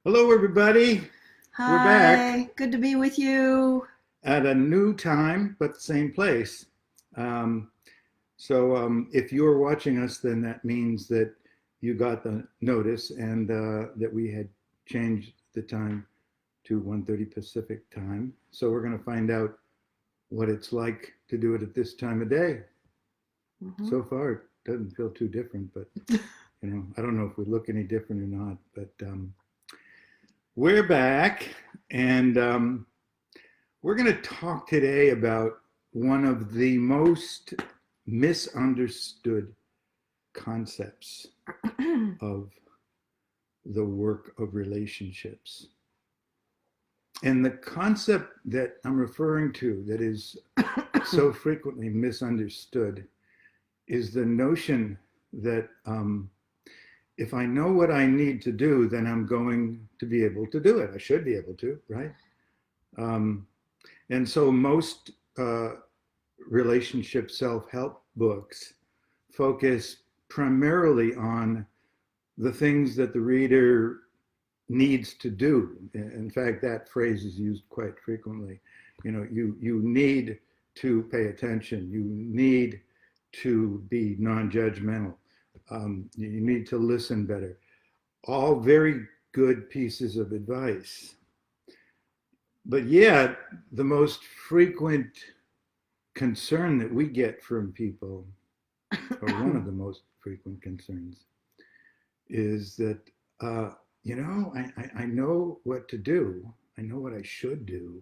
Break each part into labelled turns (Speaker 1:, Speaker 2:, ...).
Speaker 1: Hello, everybody. We're back
Speaker 2: Hi, good to be with you.
Speaker 1: at a new time, but the same place. Um, so, if you're watching us, then that means that you got the notice and that we had changed the time to 1:30 Pacific time. So we're going to find out what it's like to do it at this time of day.
Speaker 2: Mhm.
Speaker 1: So far, it doesn't feel too different, but I don't know if we look any different or not. But we're back, and we're going to talk today about one of the most misunderstood concepts of the work of relationships. And the concept that I'm referring to that is so frequently misunderstood is the notion that if I know what I need to do, then I'm going to be able to do it. I should be able to, right? Um, and so most relationship self-help books focus primarily on the things that the reader needs to do. In fact, that phrase is used quite frequently. You need to pay attention. You need to be non-judgmental. You need to listen better. All very good pieces of advice. But yet, the most frequent concern that we get from people, or one of the most frequent concerns, is that, uh, I know what to do, I know what I should do,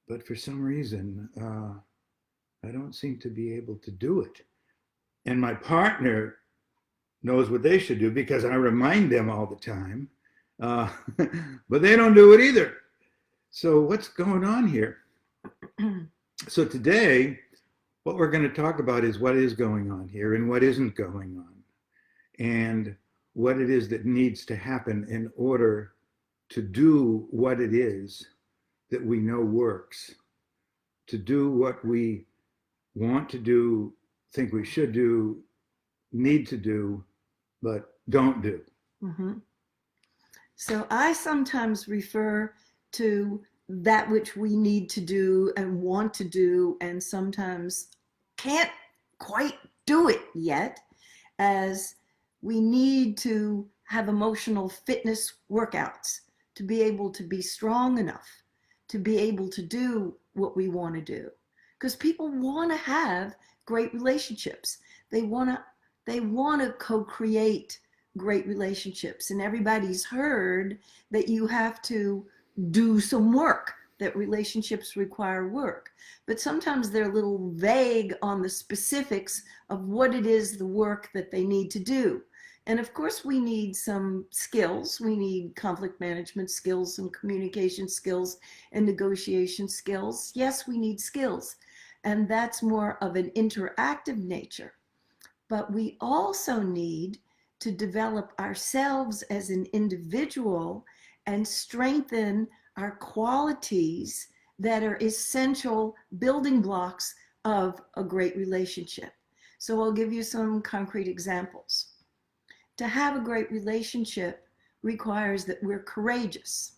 Speaker 1: but for some reason, I don't seem to be able to do it. And my partner knows what they should do because I remind them all the time, uh, but they don't do it either. So, what's going on here? So, today, what we're going to talk about is what is going on here and what isn't going on, and what it is that needs to happen in order to do what it is that we know works, to do what we want to do, think we should do, need to do, but don't do.
Speaker 2: Mhm. So I sometimes refer to that which we need to do and want to do, and sometimes can't quite do it yet, as we need to have emotional fitness workouts to be able to be strong enough to be able to do what we want to do. Because people want to have great relationships. They want to co-create great relationships, and everybody's heard that you have to do some work, that relationships require work, but sometimes they're a little vague on the specifics of what it is, the work that they need to do. And of course, we need some skills. We need conflict management skills and communication skills and negotiation skills. Yes, we need skills. And that's more of an interactive nature. But we also need to develop ourselves as an individual and strengthen our qualities that are essential building blocks of a great relationship. So I'll give you some concrete examples. To have a great relationship requires that we're courageous.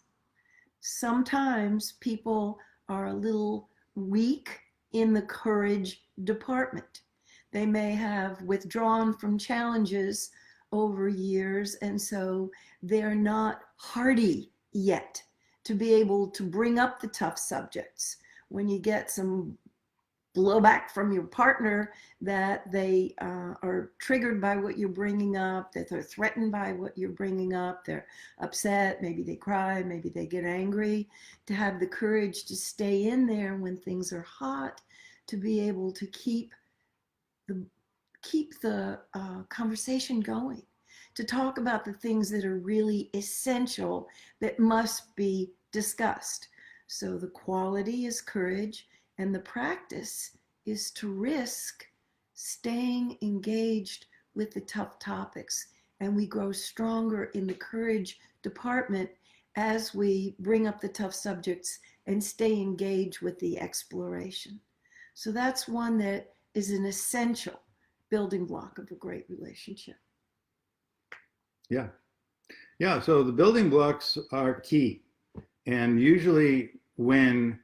Speaker 2: Sometimes people are a little weak in the courage department. They may have withdrawn from challenges over years, and so they're not hardy yet to be able to bring up the tough subjects. When you get some blowback from your partner that they are triggered by what you're bringing up, that they're threatened by what you're bringing up, they're upset, maybe they cry, maybe they get angry, to have the courage to stay in there when things are hot, to be able to the keep the conversation going, to talk about the things that are really essential that must be discussed. So the quality is courage, and the practice is to risk staying engaged with the tough topics. And we grow stronger in the courage department as we bring up the tough subjects and stay engaged with the exploration. So that's one that is an essential building block of a great relationship.
Speaker 1: Yeah. Yeah, so the building blocks are key. And usually when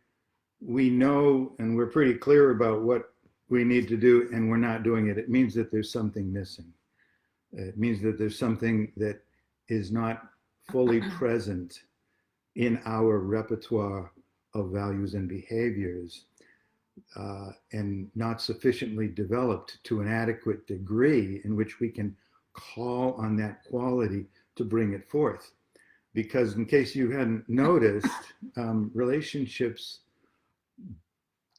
Speaker 1: we know and we're pretty clear about what we need to do and we're not doing it, it means that there's something missing. It means that there's something that is not fully present in our repertoire of values and behaviors, and not sufficiently developed to an adequate degree in which we can call on that quality to bring it forth. Because, in case you hadn't noticed, relationships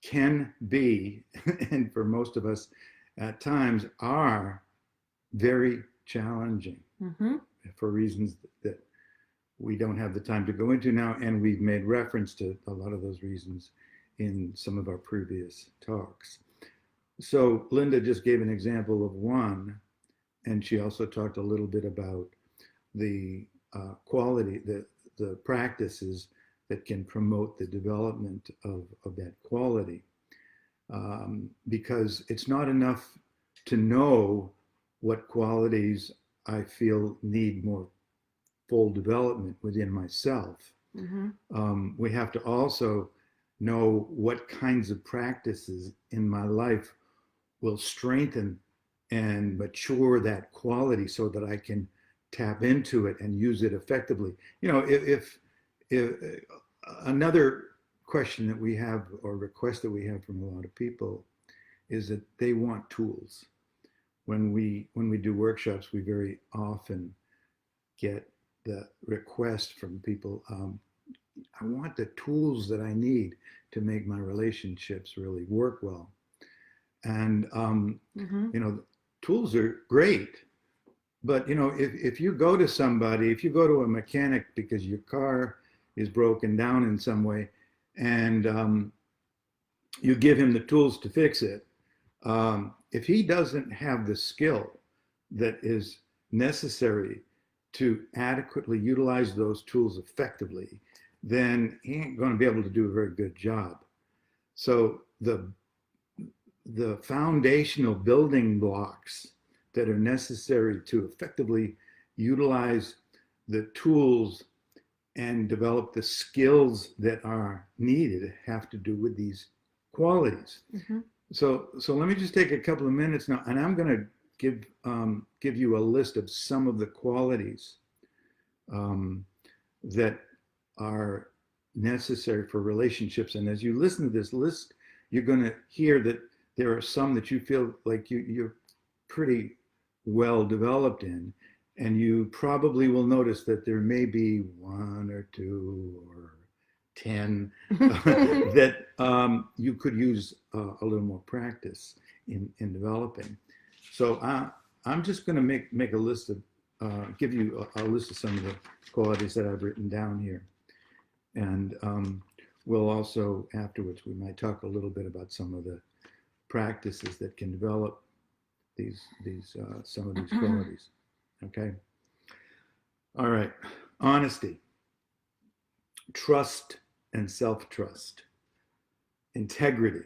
Speaker 1: can be, and for most of us at times are, very challenging,
Speaker 2: Mm-hmm.
Speaker 1: for reasons that we don't have the time to go into now, and we've made reference to a lot of those reasons in some of our previous talks. So Linda just gave an example of one, and she also talked a little bit about the quality, the practices that can promote the development of that quality. Because it's not enough to know what qualities I feel need more full development within myself.
Speaker 2: Mm-hmm.
Speaker 1: We have to also know what kinds of practices in my life will strengthen and mature that quality so that I can tap into it and use it effectively. You know, if another question that we have, or request that we have from a lot of people, is that they want tools. When we do workshops, we very often get the request from people, I want the tools that I need to make my relationships really work well. And,
Speaker 2: Mm-hmm.
Speaker 1: you know, tools are great, but, you know, if you go to somebody, if you go to a mechanic because your car is broken down in some way, and you give him the tools to fix it, if he doesn't have the skill that is necessary to adequately utilize those tools effectively, then he ain't going to be able to do a very good job. So the foundational building blocks that are necessary to effectively utilize the tools and develop the skills that are needed have to do with these qualities.
Speaker 2: Mm-hmm.
Speaker 1: So let me just take a couple of minutes now, and I'm going to give you a list of some of the qualities that are necessary for relationships. And as you listen to this list, you're going to hear that there are some that you feel like you're pretty well developed in, and you probably will notice that there may be one or two or 10 that you could use a little more practice in developing. So I'm just going to make a list of, give you a list of some of the qualities that I've written down here. And we'll also, afterwards, we might talk a little bit about some of the practices that can develop some of these qualities. Okay. All right. Honesty, trust and self-trust, integrity,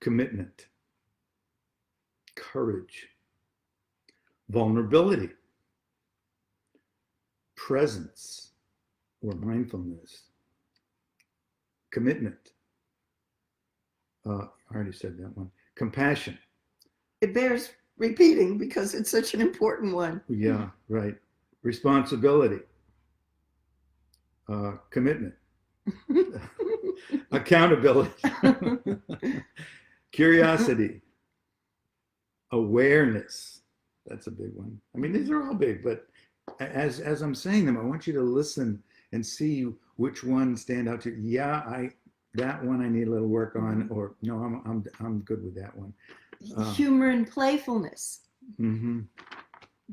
Speaker 1: commitment, courage, vulnerability, presence or mindfulness, commitment. I already said that one. Compassion.
Speaker 2: It bears repeating because it's such an important one.
Speaker 1: Yeah, right. Responsibility, commitment, accountability, curiosity, awareness. That's a big one. I mean, these are all big, but as I'm saying them, I want you to listen and see which ones stand out to you. Yeah, that one I need a little work on, or no, I'm good with that one.
Speaker 2: Humor and playfulness.
Speaker 1: Mm-hmm.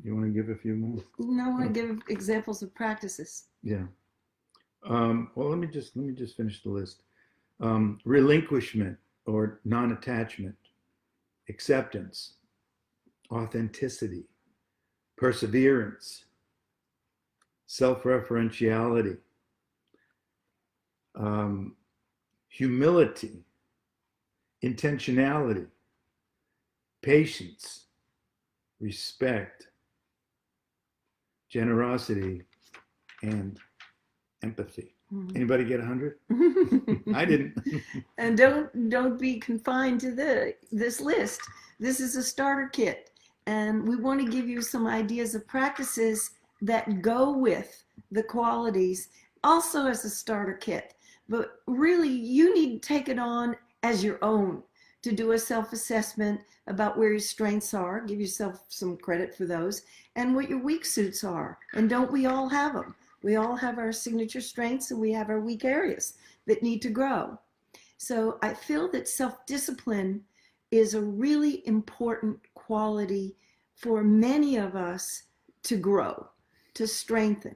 Speaker 1: You want to give a few more?
Speaker 2: No, I want to give examples of practices.
Speaker 1: Yeah. Well, let me just finish the list. Relinquishment or non-attachment, acceptance, authenticity, perseverance, self-referentiality, humility, intentionality, patience, respect, generosity, and empathy.
Speaker 2: Mhm.
Speaker 1: Anybody get 100? I didn't.
Speaker 2: And don't be confined to this list. This is a starter kit, and we want to give you some ideas of practices that go with the qualities, also as a starter kit. But really, you need to take it on as your own to do a self-assessment about where your strengths are, give yourself some credit for those, and what your weak suits are. And don't we all have them? We all have our signature strengths and we have our weak areas that need to grow. So I feel that self-discipline is a really important quality for many of us to grow, to strengthen,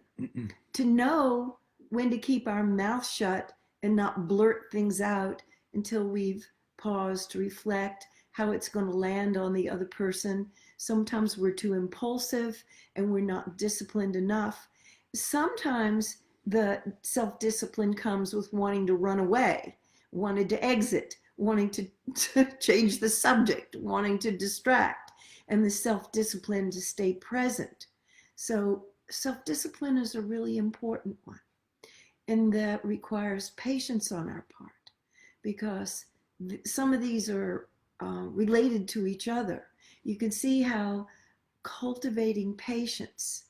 Speaker 2: to know when to keep our mouth shut and not blurt things out until we've paused to reflect how it's going to land on the other person. Sometimes we're too impulsive and we're not disciplined enough. Sometimes the self-discipline comes with wanting to run away, wanting to exit, wanting to change the subject, wanting to distract, and the self-discipline to stay present. So self-discipline is a really important one, and that requires patience on our part, because some of these are related to each other. You can see how cultivating patience,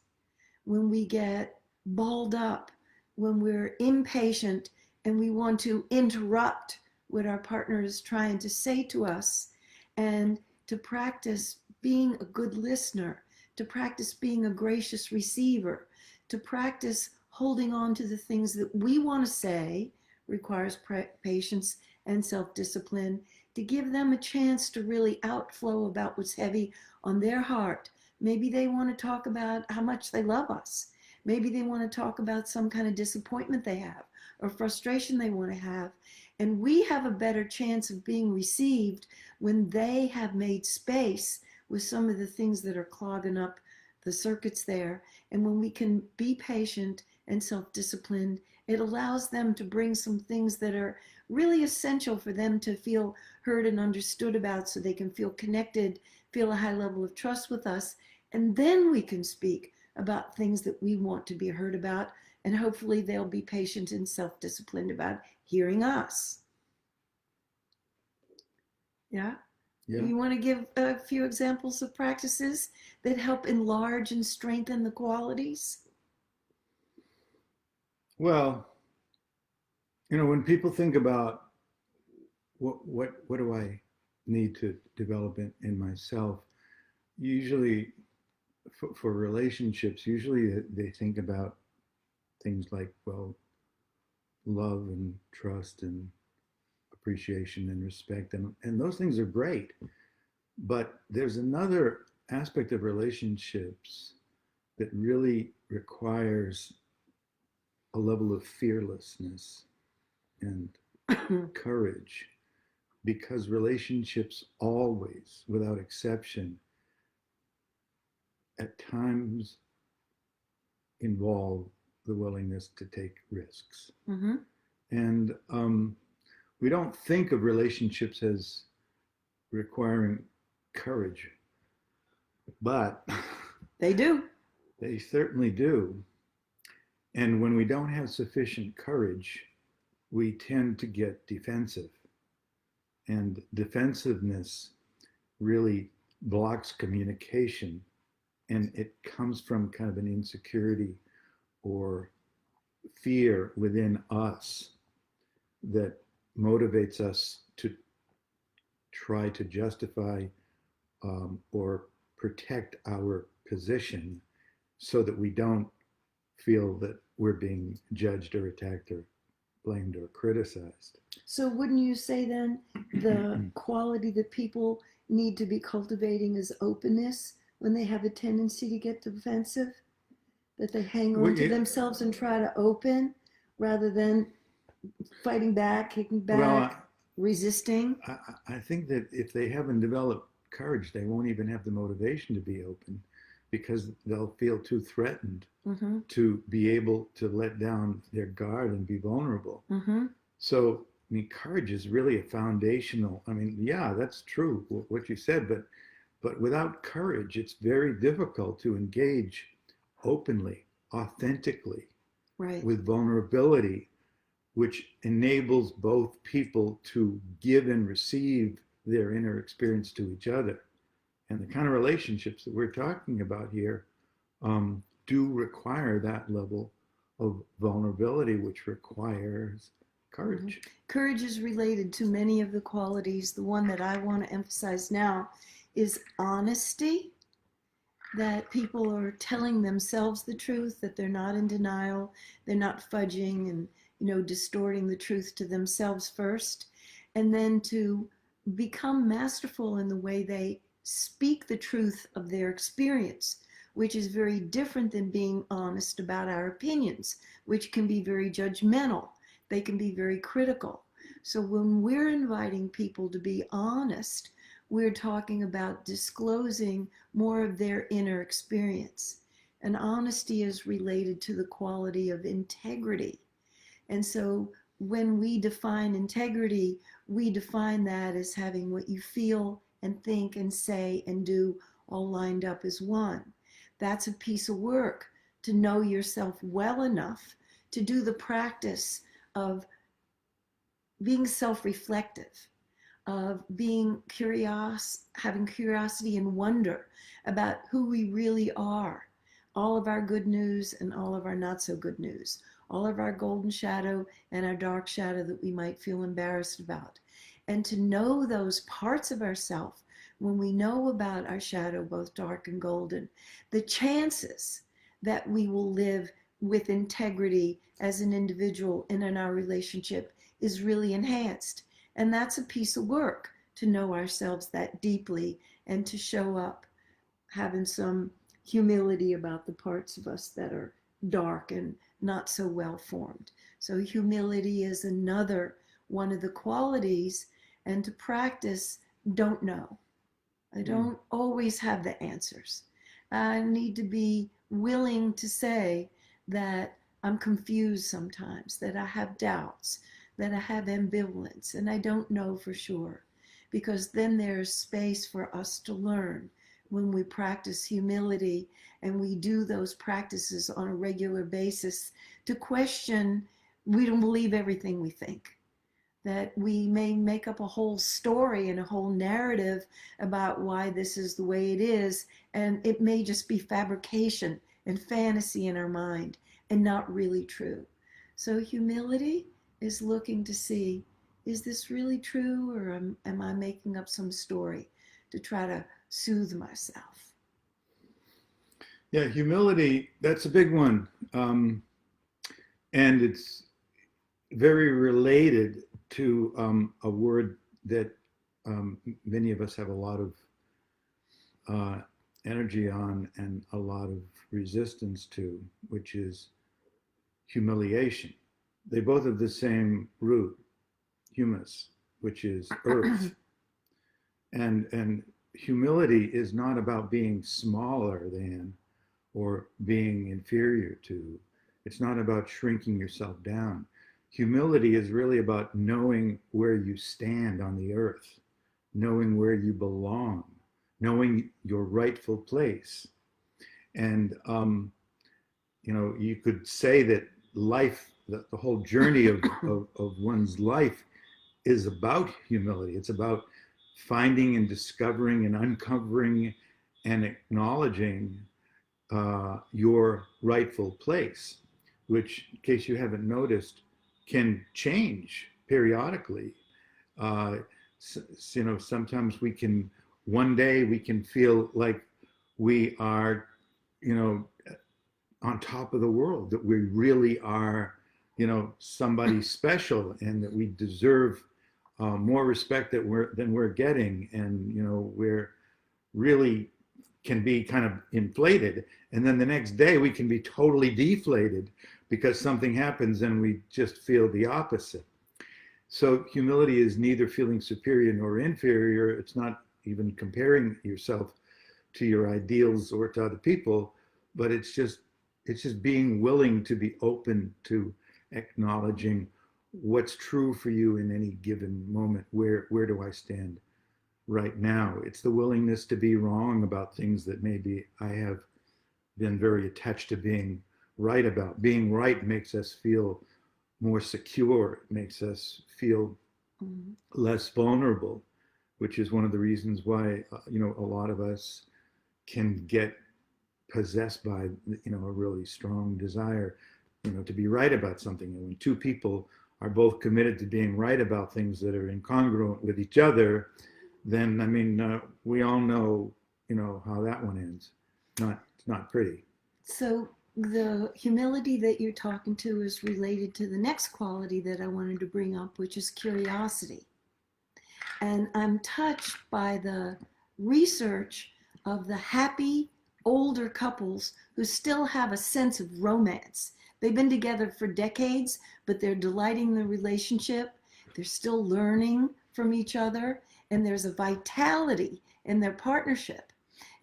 Speaker 2: when we get balled up, when we're impatient and we want to interrupt what our partner is trying to say to us, and to practice being a good listener, to practice being a gracious receiver, to practice holding on to the things that we want to say, requires patience and self-discipline, to give them a chance to really outflow about what's heavy on their heart. Maybe they want to talk about how much they love us. Maybe they want to talk about some kind of disappointment they have or frustration they want to have. And we have a better chance of being received when they have made space with some of the things that are clogging up the circuits there. And when we can be patient and self-disciplined, it allows them to bring some things that are really essential for them to feel heard and understood about, so they can feel connected, feel a high level of trust with us. And then we can speak about things that we want to be heard about, and hopefully they'll be patient and self-disciplined about hearing us. Yeah?
Speaker 1: Yeah.
Speaker 2: You want to give a few examples of practices that help enlarge and strengthen the qualities?
Speaker 1: Well, when people think about what do I need to develop in myself, usually for relationships, usually they think about things like, well, love and trust and appreciation and respect, and those things are great. But there's another aspect of relationships that really requires a level of fearlessness and courage, because relationships always, without exception, at times involve the willingness to take risks.
Speaker 2: Mm-hmm.
Speaker 1: And we don't think of relationships as requiring courage, but
Speaker 2: They do.
Speaker 1: they certainly do. And when we don't have sufficient courage, we tend to get defensive. And defensiveness really blocks communication. And it comes from kind of an insecurity or fear within us that motivates us to try to justify or protect our position, so that we don't feel that we're being judged or attacked or blamed or criticized.
Speaker 2: So wouldn't you say then the quality that people need to be cultivating is openness when they have a tendency to get defensive? That they hang on to themselves and try to open rather than fighting back, kicking back, resisting?
Speaker 1: I think that if they haven't developed courage, they won't even have the motivation to be open, because they'll feel too threatened to be able to let down their guard and be vulnerable. So, I mean, courage is really a foundational. I mean, yeah, that's true, what you said, but without courage, it's very difficult to engage openly, authentically,
Speaker 2: Right.
Speaker 1: with vulnerability, which enables both people to give and receive their inner experience to each other. And the kind of relationships that we're talking about here do require that level of vulnerability, which requires courage.
Speaker 2: Mm-hmm. Courage is related to many of the qualities. The one that I want to emphasize now is honesty, that people are telling themselves the truth, that they're not in denial, they're not fudging and distorting the truth to themselves first, and then to become masterful in the way they speak the truth of their experience, which is very different than being honest about our opinions, which can be very judgmental. They can be very critical. So when we're inviting people to be honest, we're talking about disclosing more of their inner experience. And honesty is related to the quality of integrity. And so when we define integrity, we define that as having what you feel and think and say and do all lined up as one. That's a piece of work, to know yourself well enough to do the practice of being self-reflective, of being curious, having curiosity and wonder about who we really are, all of our good news and all of our not so good news, all of our golden shadow and our dark shadow that we might feel embarrassed about. And to know those parts of ourselves, when we know about our shadow, both dark and golden, the chances that we will live with integrity as an individual and in our relationship is really enhanced. And that's a piece of work, to know ourselves that deeply and to show up having some humility about the parts of us that are dark and not so well formed. So humility is another one of the qualities. And to practice, don't know. I don't always have the answers. I need to be willing to say that I'm confused sometimes, that I have doubts, that I have ambivalence, and I don't know for sure. Because then there's space for us to learn when we practice humility, and we do those practices on a regular basis, to question, we don't believe everything we think. That we may make up a whole story and a whole narrative about why this is the way it is, and it may just be fabrication and fantasy in our mind and not really true. So humility is looking to see, is this really true, or am I making up some story to try to soothe myself?
Speaker 1: Yeah, humility, that's a big one. And it's very related to a word that many of us have a lot of energy on and a lot of resistance to, which is humiliation. They both have the same root, humus, which is earth. And humility is not about being smaller than or being inferior to. It's not about shrinking yourself down. Humility is really about knowing where you stand on the earth, knowing where you belong, knowing your rightful place. And, you could say that life, the whole journey of one's life is about humility. It's about finding and discovering and uncovering and acknowledging your rightful place, which, in case you haven't noticed, can change periodically. Sometimes one day we can feel like we are, on top of the world, that we really are, somebody special, and that we deserve more respect than we're getting, and we're really can be kind of inflated, and then the next day we can be totally deflated because something happens and we just feel the opposite. So humility is neither feeling superior nor inferior. It's not even comparing yourself to your ideals or to other people, but it's just being willing to be open to acknowledging what's true for you in any given moment. Where do I stand right now? It's the willingness to be wrong about things that maybe I have been very attached to being right about. Being right makes us feel more secure, it makes us feel less vulnerable, which is one of the reasons why a lot of us can get possessed by a really strong desire to be right about something. And when two people are both committed to being right about things that are incongruent with each other, then we all know how that one ends. It's not pretty.
Speaker 2: So the humility that you're talking to is related to the next quality that I wanted to bring up, which is curiosity. And I'm touched by the research of the happy older couples who still have a sense of romance. They've been together for decades, but they're delighting the relationship. They're still learning from each other, and there's a vitality in their partnership.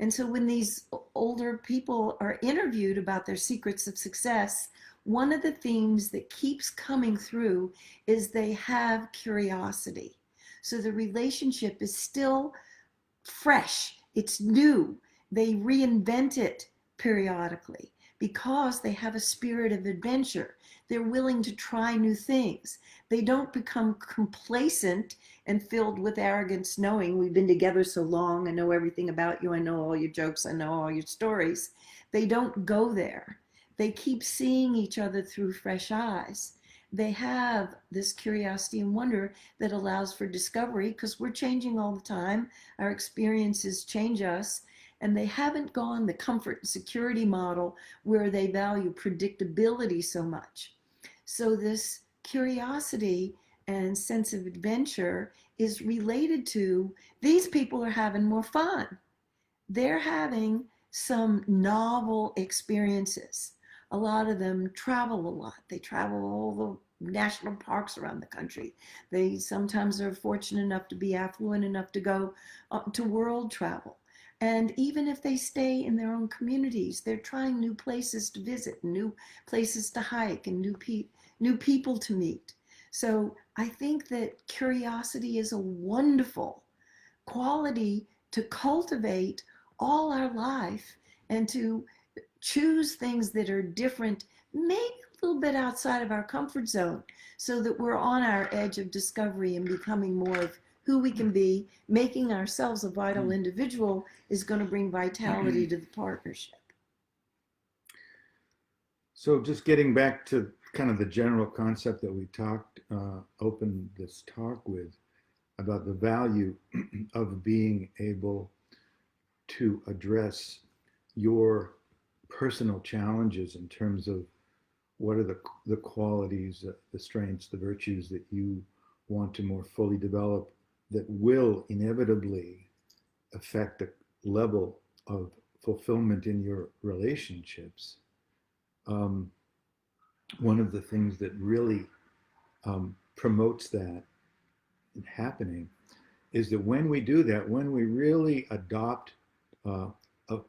Speaker 2: And so when these older people are interviewed about their secrets of success, one of the themes that keeps coming through is they have curiosity. So the relationship is still fresh, it's new. They reinvent it periodically because they have a spirit of adventure. They're willing to try new things. They don't become complacent and filled with arrogance, knowing we've been together so long, I know everything about you, I know all your jokes, I know all your stories. They don't go there. They keep seeing each other through fresh eyes. They have this curiosity and wonder that allows for discovery, because we're changing all the time. Our experiences change us. And they haven't gone the comfort and security model where they value predictability so much. So this curiosity and sense of adventure is related to these people are having more fun. They're having some novel experiences. A lot of them travel a lot. They travel all the national parks around the country. They sometimes are fortunate enough to be affluent enough to go to world travel. And even if they stay in their own communities, they're trying new places to visit, new places to hike, and new people to meet. So I think that curiosity is a wonderful quality to cultivate all our life and to choose things that are different, maybe a little bit outside of our comfort zone, so that we're on our edge of discovery and becoming more of who we can be. Making ourselves a vital individual is going to bring vitality to the partnership.
Speaker 1: So just getting back to kind of the general concept that we opened this talk with, about the value of being able to address your personal challenges in terms of what are the qualities, the strengths, the virtues that you want to more fully develop that will inevitably affect the level of fulfillment in your relationships. One of the things that really promotes that happening is that when we do that, when we really adopt a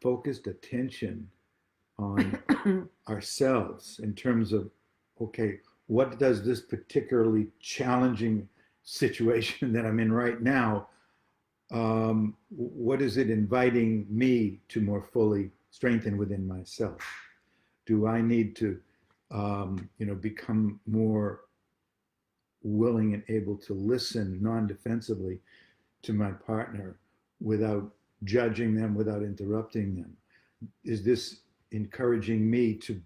Speaker 1: focused attention on ourselves in terms of, okay, what does this particularly challenging situation that I'm in right now, what is it inviting me to more fully strengthen within myself? Do I need to, become more willing and able to listen non-defensively to my partner without judging them, without interrupting them? Is this encouraging me to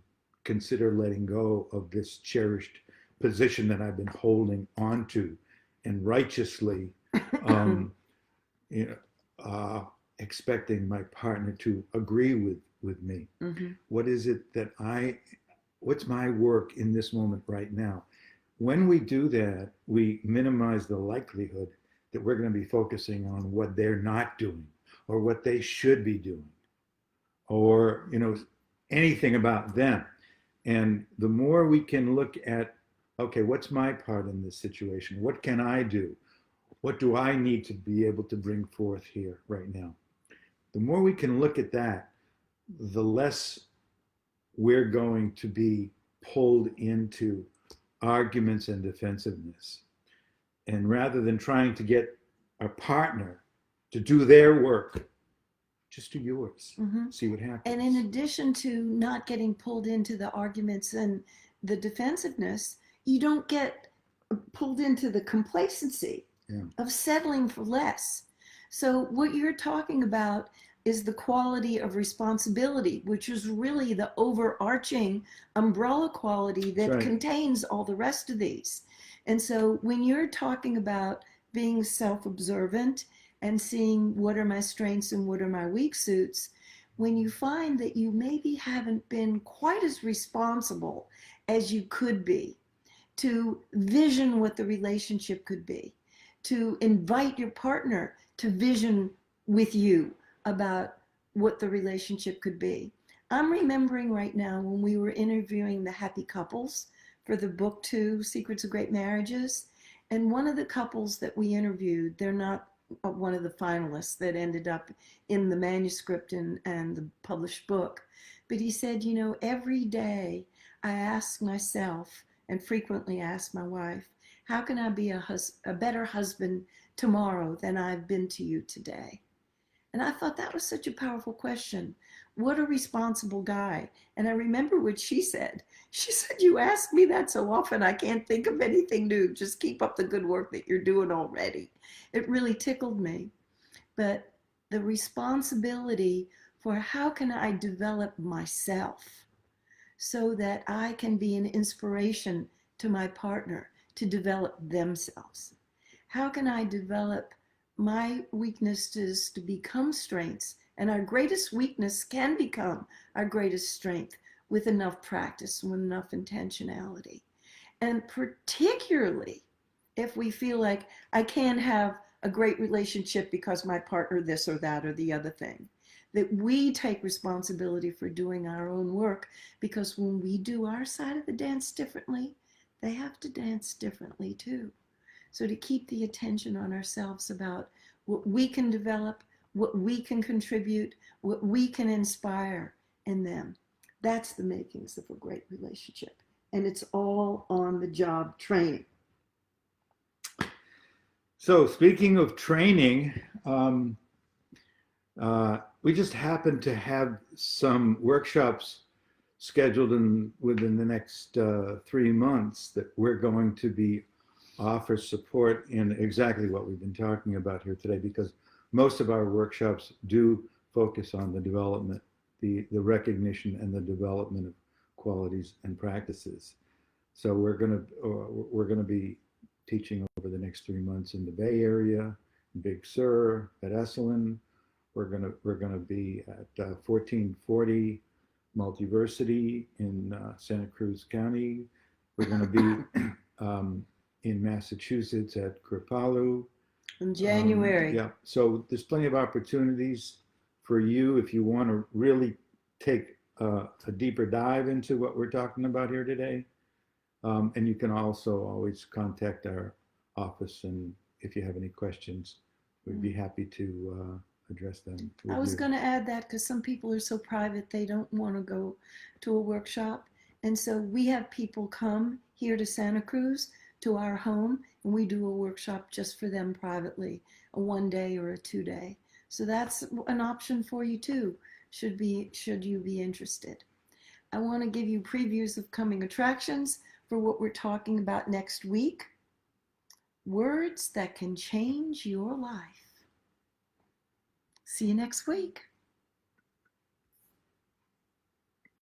Speaker 1: consider letting go of this cherished position that I've been holding onto and righteously expecting my partner to agree with me? Mm-hmm. What is it that what's my work in this moment right now? When we do that, we minimize the likelihood that we're going to be focusing on what they're not doing or what they should be doing, or anything about them. And the more we can look at, okay, what's my part in this situation? What can I do? What do I need to be able to bring forth here right now? The more we can look at that, the less we're going to be pulled into arguments and defensiveness. And rather than trying to get our partner to do their work just do yours.
Speaker 2: Mm-hmm.
Speaker 1: See what happens.
Speaker 2: And in addition to not getting pulled into the arguments and the defensiveness, you don't get pulled into the complacency of settling for less. So what you're talking about is the quality of responsibility, which is really the overarching umbrella quality that contains all the rest of these. And so when you're talking about being self-observant and seeing what are my strengths and what are my weak suits, when you find that you maybe haven't been quite as responsible as you could be to vision what the relationship could be, to invite your partner to vision with you about what the relationship could be. I'm remembering right now when we were interviewing the happy couples for the book 2, Secrets of Great Marriages, and one of the couples that we interviewed, they're not one of the finalists that ended up in the manuscript and the published book, but he said, you know, every day I ask myself and frequently ask my wife, how can I be a better husband tomorrow than I've been to you today? And I thought that was such a powerful question. What a responsible guy. And I remember what she said. She said, you ask me that so often, I can't think of anything new. Just keep up the good work that you're doing already. It really tickled me. But the responsibility for how can I develop myself so that I can be an inspiration to my partner to develop themselves? How can I develop my weaknesses to become strengths? And our greatest weakness can become our greatest strength with enough practice, with enough intentionality. And particularly if we feel like I can't have a great relationship because my partner this or that or the other thing, that we take responsibility for doing our own work, because when we do our side of the dance differently, they have to dance differently too. So to keep the attention on ourselves about what we can develop, what we can contribute, what we can inspire in them, that's the makings of a great relationship. And it's all on the job training.
Speaker 1: So speaking of training, we just happen to have some workshops scheduled within the next 3 months that we're going to be offer support in exactly what we've been talking about here today, because most of our workshops do focus on the development, the recognition and the development of qualities and practices. So we're going to be teaching over the next 3 months in the Bay Area, Big Sur, at Esalen. We're going to be at 1440 Multiversity in Santa Cruz County. We're going to be in Massachusetts at Kripalu.
Speaker 2: In January.
Speaker 1: Yeah, so there's plenty of opportunities for you if you want to really take a deeper dive into what we're talking about here today. And you can also always contact our office, and if you have any questions, we'd be happy to address them.
Speaker 2: I was going to add that because some people are so private, they don't want to go to a workshop. And so we have people come here to Santa Cruz, to our home, and we do a workshop just for them privately, a 1 day or a 2 day. So that's an option for you too, should you be interested. I want to give you previews of coming attractions for what we're talking about next week. Words that can change your life. See you next week.